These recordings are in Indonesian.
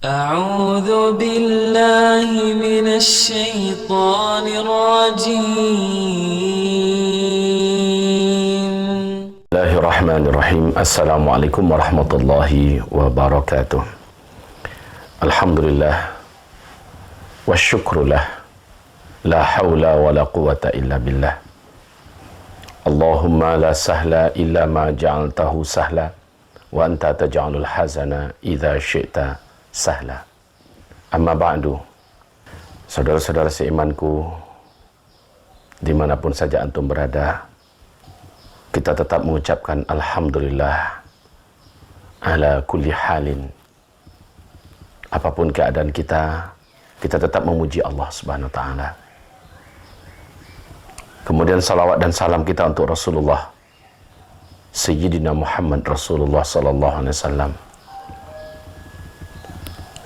أعوذ بالله من الشيطان الرجيم. بسم الله الرحمن الرحيم. السلام عليكم ورحمة الله وبركاته. الحمد لله والشكر له، لا حول ولا قوة إلا بالله. اللهم لا سهل إلا ما جعلته سهلا وأنت تجعل الحزن إذا شئت sahla. Amma ba'du. Saudara-saudara seimanku, dimanapun saja antum berada, kita tetap mengucapkan Alhamdulillah ala kulli halin. Apapun keadaan kita tetap memuji Allah Subhanahu wa ta'ala. Kemudian salawat dan salam kita untuk Rasulullah Sayyidina Muhammad Rasulullah sallallahu alaihi wasallam.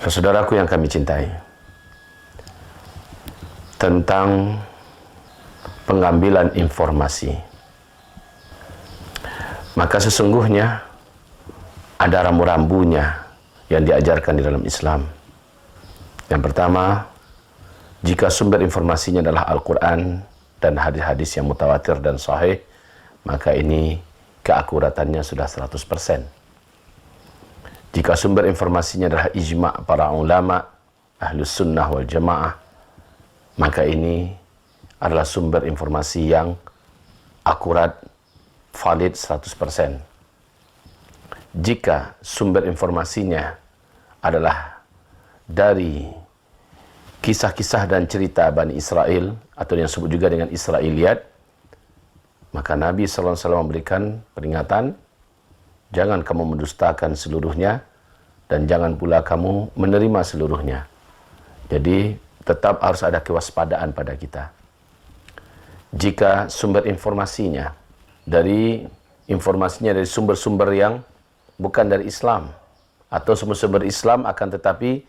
Saudaraku yang kami cintai, tentang pengambilan informasi, maka sesungguhnya ada rambu-rambunya yang diajarkan di dalam Islam. Yang pertama, jika sumber informasinya adalah Al-Quran dan hadis-hadis yang mutawatir dan sahih, maka ini keakuratannya sudah 100%. Jika sumber informasinya adalah ijma' para ulama ahlus sunnah wal jamaah, maka ini adalah sumber informasi yang akurat, valid 100%. Jika sumber informasinya adalah dari kisah-kisah dan cerita Bani Israel, atau yang disebut juga dengan Israiliyat, maka Nabi SAW memberikan peringatan, jangan kamu mendustakan seluruhnya dan jangan pula kamu menerima seluruhnya. Jadi tetap harus ada kewaspadaan pada kita. Jika sumber informasinya dari sumber-sumber yang bukan dari Islam, atau sumber-sumber Islam akan tetapi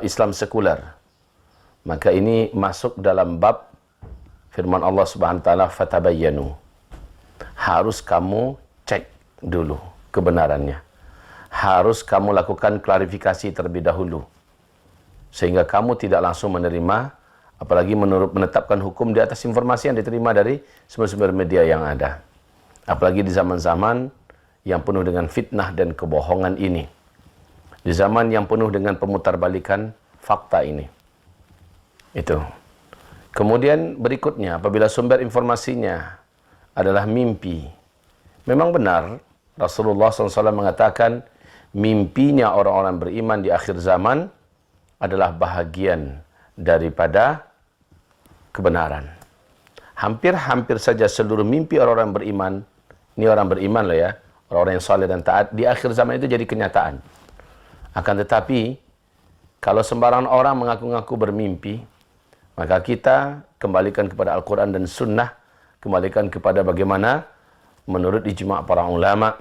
Islam sekuler, maka ini masuk dalam bab firman Allah Subhanahu wa taala, fatabayyanu. Harus kamu cek dulu kebenarannya. Harus kamu lakukan klarifikasi terlebih dahulu, sehingga kamu tidak langsung menerima, apalagi menetapkan hukum di atas informasi yang diterima dari sumber-sumber media yang ada. Apalagi di zaman-zaman yang penuh dengan fitnah dan kebohongan ini, di zaman yang penuh dengan pemutarbalikan fakta ini. Itu. Kemudian berikutnya, apabila sumber informasinya adalah mimpi, memang benar Rasulullah SAW mengatakan mimpinya orang-orang beriman di akhir zaman adalah bahagian daripada kebenaran. Hampir-hampir saja seluruh mimpi orang-orang beriman, ini orang beriman loh ya, orang-orang yang saleh dan taat, di akhir zaman itu jadi kenyataan. Akan tetapi, kalau sembarangan orang mengaku-ngaku bermimpi, maka kita kembalikan kepada Al-Quran dan Sunnah, kembalikan kepada bagaimana menurut ijma' para ulama.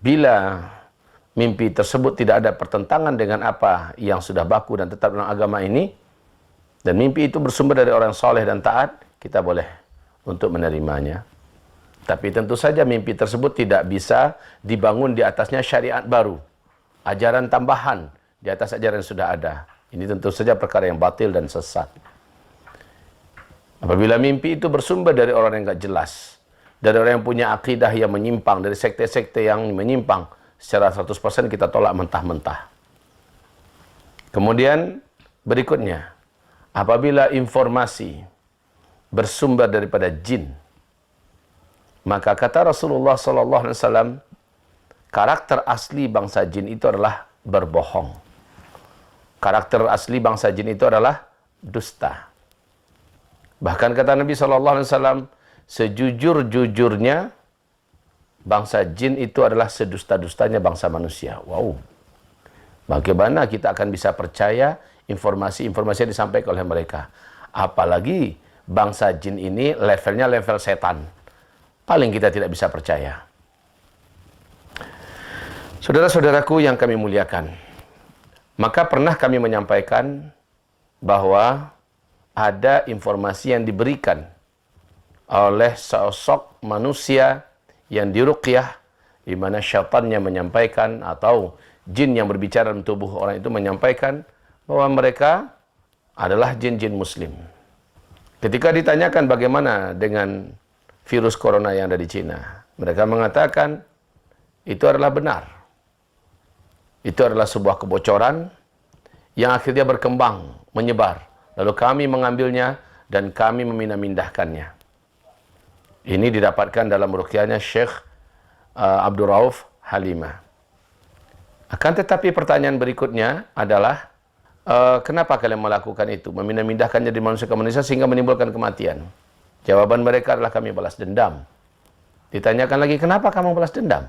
Bila mimpi tersebut tidak ada pertentangan dengan apa yang sudah baku dan tetap dalam agama ini, dan mimpi itu bersumber dari orang soleh dan taat, kita boleh untuk menerimanya. Tapi tentu saja mimpi tersebut tidak bisa dibangun di atasnya syariat baru, ajaran tambahan di atas ajaran yang sudah ada. Ini tentu saja perkara yang batil dan sesat. Apabila mimpi itu bersumber dari orang yang tidak jelas, dari orang yang punya akidah yang menyimpang, dari sekte-sekte yang menyimpang, secara 100% kita tolak mentah-mentah. Kemudian berikutnya, apabila informasi bersumber daripada jin, maka kata Rasulullah SAW, karakter asli bangsa jin itu adalah berbohong. Karakter asli bangsa jin itu adalah dusta. Bahkan kata Nabi SAW, sejujur-jujurnya bangsa jin itu adalah sedusta-dustanya bangsa manusia. Wow. Bagaimana kita akan bisa percaya informasi-informasi yang disampaikan oleh mereka? Apalagi bangsa jin ini levelnya level setan. Paling kita tidak bisa percaya. Saudara-saudaraku yang kami muliakan, maka pernah kami menyampaikan bahwa ada informasi yang diberikan oleh sosok manusia yang diruqyah, di mana syaitannya menyampaikan atau jin yang berbicara dalam tubuh orang itu menyampaikan bahwa mereka adalah jin-jin muslim. Ketika ditanyakan bagaimana dengan virus corona yang ada di Cina, mereka mengatakan itu adalah benar. Itu adalah sebuah kebocoran yang akhirnya berkembang, menyebar. Lalu kami mengambilnya dan kami memindah-mindahkannya. Ini didapatkan dalam ruqyahnya Syekh Abdul Rauf Halimah. Akan tetapi pertanyaan berikutnya adalah, kenapa kalian melakukan itu? Memindah-mindahkan jadi manusia ke manusia sehingga menimbulkan kematian. Jawaban mereka adalah kami balas dendam. Ditanyakan lagi, kenapa kamu balas dendam?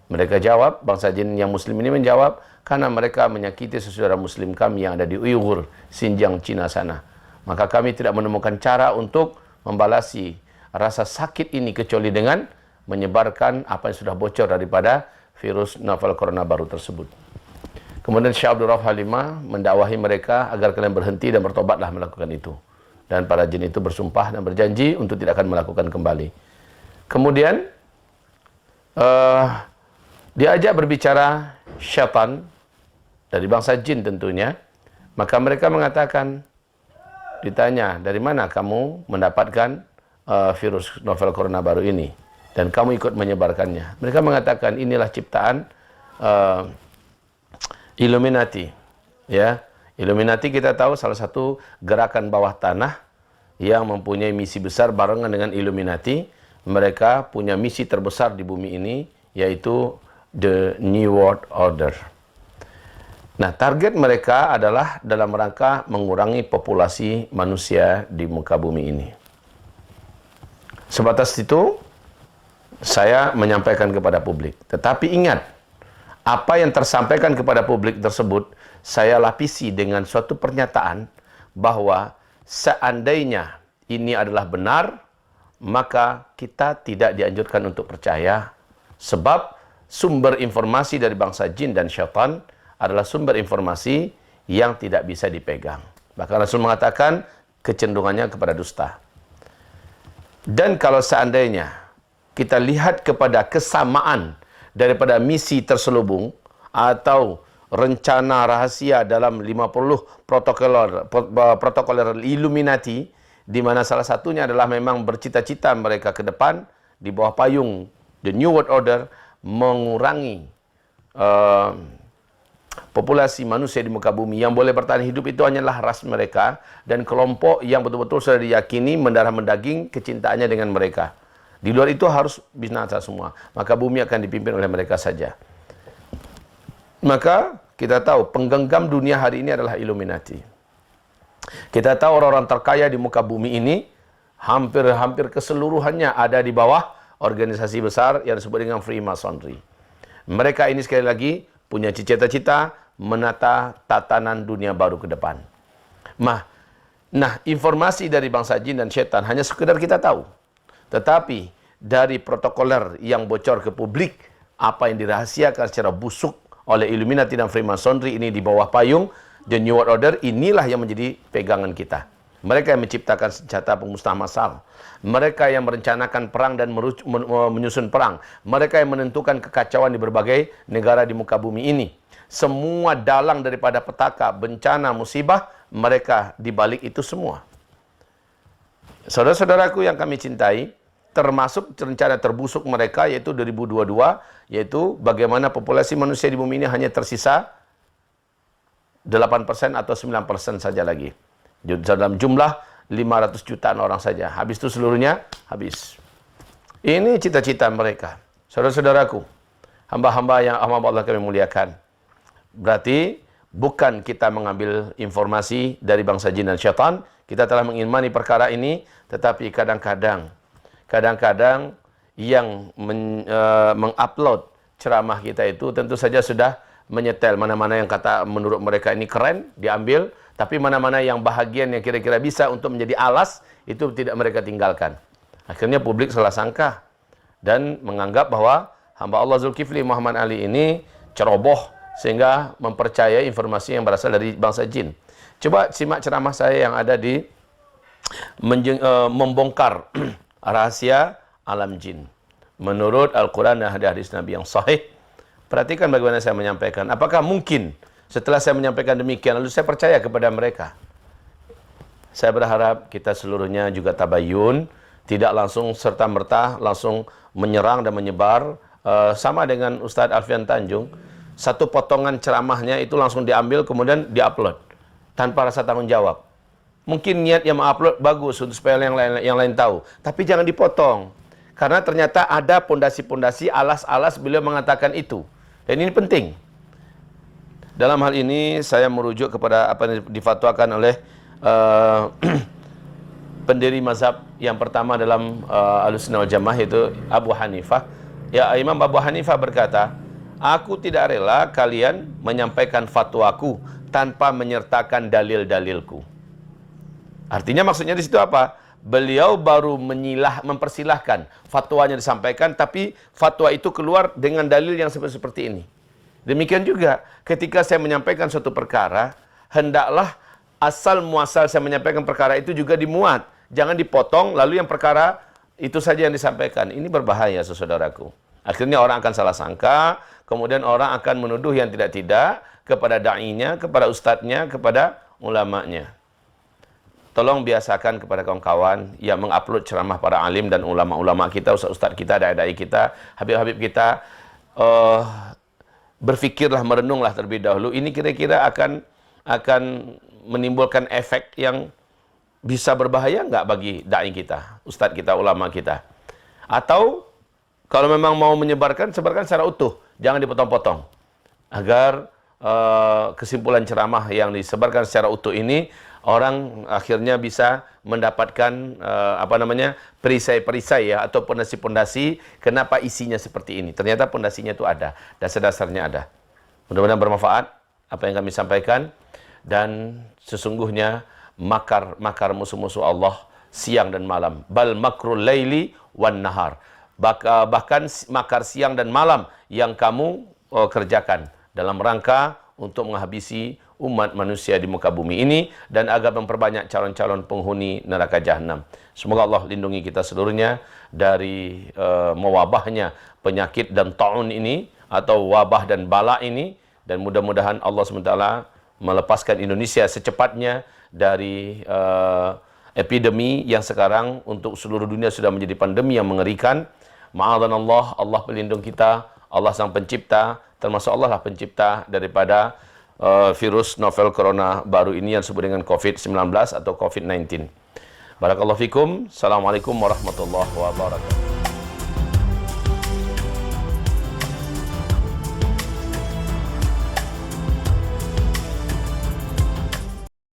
Mereka jawab, bangsa jin yang muslim ini menjawab, karena mereka menyakiti saudara muslim kami yang ada di Uyghur, Xinjiang, Cina sana. Maka kami tidak menemukan cara untuk membalasi rasa sakit ini kecuali dengan menyebarkan apa yang sudah bocor daripada virus novel corona baru tersebut. Kemudian Syekh Abdul Rauf Halimah mendakwahi mereka agar kalian berhenti dan bertobatlah melakukan itu. Dan para jin itu bersumpah dan berjanji untuk tidak akan melakukan kembali. Kemudian diajak berbicara syaitan dari bangsa jin tentunya. Maka mereka mengatakan, ditanya, dari mana kamu mendapatkan virus novel corona baru ini? Dan kamu ikut menyebarkannya. Mereka mengatakan, inilah ciptaan Illuminati. Ya, Illuminati kita tahu salah satu gerakan bawah tanah yang mempunyai misi besar barengan dengan Illuminati. Mereka punya misi terbesar di bumi ini, yaitu The New World Order. Nah, target mereka adalah dalam rangka mengurangi populasi manusia di muka bumi ini. Sebatas itu, saya menyampaikan kepada publik. Tetapi ingat, apa yang tersampaikan kepada publik tersebut, saya lapisi dengan suatu pernyataan bahwa seandainya ini adalah benar, maka kita tidak dianjurkan untuk percaya, sebab sumber informasi dari bangsa jin dan syaitan adalah sumber informasi yang tidak bisa dipegang. Bahkan Rasul mengatakan kecenderungannya kepada dusta. Dan kalau seandainya kita lihat kepada kesamaan daripada misi terselubung atau rencana rahasia dalam 50 protokoler Illuminati, di mana salah satunya adalah memang bercita-cita mereka ke depan di bawah payung The New World Order mengurangi populasi manusia di muka bumi. Yang boleh bertahan hidup itu hanyalah ras mereka dan kelompok yang betul-betul sudah diyakini mendarah mendaging kecintaannya dengan mereka. Di luar itu harus binasa semua. Maka bumi akan dipimpin oleh mereka saja. Maka kita tahu penggenggam dunia hari ini adalah Illuminati. Kita tahu orang-orang terkaya di muka bumi ini hampir keseluruhannya ada di bawah organisasi besar yang disebut dengan Freemasonry. Mereka ini sekali lagi punya cita-cita menata tatanan dunia baru ke depan. Nah, informasi dari bangsa jin dan syaitan hanya sekedar kita tahu. Tetapi dari protokoler yang bocor ke publik, apa yang dirahasiakan secara busuk oleh Illuminati dan Freemasonry ini di bawah payung The New World Order, inilah yang menjadi pegangan kita. Mereka yang menciptakan senjata pemusnah massal. Mereka yang merencanakan perang dan menyusun perang. Mereka yang menentukan kekacauan di berbagai negara di muka bumi ini. Semua dalang daripada petaka, bencana, musibah, mereka di balik itu semua. Saudara-saudaraku yang kami cintai, termasuk rencana terbusuk mereka yaitu 2022, yaitu bagaimana populasi manusia di bumi ini hanya tersisa 8% atau 9% saja lagi. Dalam jumlah 500 jutaan orang saja. Habis itu seluruhnya habis. Ini cita-cita mereka. Saudara-saudaraku, hamba-hamba yang Allah kami muliakan. Berarti bukan kita mengambil informasi dari bangsa jin dan syaitan, kita telah mengimani perkara ini, tetapi kadang-kadang yang mengupload ceramah kita itu tentu saja sudah menyetel mana-mana yang kata menurut mereka ini keren, diambil, tapi mana-mana yang bahagian yang kira-kira bisa untuk menjadi alas, itu tidak mereka tinggalkan. Akhirnya publik salah sangka dan menganggap bahwa hamba Allah Zulkifli Muhammad Ali ini ceroboh sehingga mempercayai informasi yang berasal dari bangsa jin. Coba simak ceramah saya yang ada di membongkar rahasia alam jin. Menurut Al-Quran dan hadis Nabi yang sahih, Perhatikan bagaimana saya menyampaikan. Apakah mungkin setelah saya menyampaikan demikian, lalu saya percaya kepada mereka? Saya berharap kita seluruhnya juga tabayun, tidak langsung serta-merta langsung menyerang dan menyebar. Sama dengan Ustadz Alfian Tanjung, satu potongan ceramahnya itu langsung diambil kemudian diupload tanpa rasa tanggung jawab. Mungkin niat yang mengupload bagus untuk supaya yang lain tahu, tapi jangan dipotong. Karena ternyata ada pondasi-pondasi, alas-alas beliau mengatakan itu. Dan ini penting. Dalam hal ini saya merujuk kepada apa yang difatwakan oleh pendiri mazhab yang pertama dalam Ahlussunnah wal Jamaah, yaitu Abu Hanifah. Ya, Imam Abu Hanifah berkata, aku tidak rela kalian menyampaikan fatwaku tanpa menyertakan dalil-dalilku. Artinya maksudnya di situ apa? Beliau baru mempersilahkan fatwanya disampaikan, tapi fatwa itu keluar dengan dalil yang seperti ini. Demikian juga ketika saya menyampaikan suatu perkara, hendaklah asal muasal saya menyampaikan perkara itu juga dimuat. Jangan dipotong lalu yang perkara itu saja yang disampaikan. Ini berbahaya, saudaraku. Akhirnya orang akan salah sangka, kemudian orang akan menuduh yang tidak-tidak kepada da'inya, kepada ustadznya, kepada ulamanya. Tolong biasakan kepada kawan-kawan yang mengupload ceramah para alim dan ulama-ulama kita, ustaz-ustaz kita, dai-dai kita, habib-habib kita, berfikirlah, merenunglah terlebih dahulu. Ini kira-kira akan menimbulkan efek yang bisa berbahaya nggak bagi dai kita, ustaz kita, ulama kita? Atau kalau memang mau menyebarkan, sebarkan secara utuh, jangan dipotong-potong, agar kesimpulan ceramah yang disebarkan secara utuh ini orang akhirnya bisa mendapatkan perisai-perisai ya, atau pondasi-pondasi kenapa isinya seperti ini. Ternyata pondasinya itu ada, dasar-dasarnya ada. Mudah-mudahan bermanfaat apa yang kami sampaikan, dan sesungguhnya makar musuh-musuh Allah siang dan malam. Bal makrul laili wan nahar. Bahkan makar siang dan malam yang kamu kerjakan dalam rangka untuk menghabisi umat manusia di muka bumi ini dan agar memperbanyak calon-calon penghuni neraka jahanam. Semoga Allah lindungi kita seluruhnya dari mewabahnya penyakit dan ta'un ini, atau wabah dan bala ini, dan mudah-mudahan Allah SWT melepaskan Indonesia secepatnya dari epidemi yang sekarang untuk seluruh dunia sudah menjadi pandemi yang mengerikan. Ma'adhanallah, Allah pelindung kita, Allah sang pencipta, termasuk Allah lah pencipta daripada virus novel corona baru ini yang disebut dengan COVID-19 atau COVID-19. Barakallahu fikum. Assalamualaikum warahmatullahi wabarakatuh.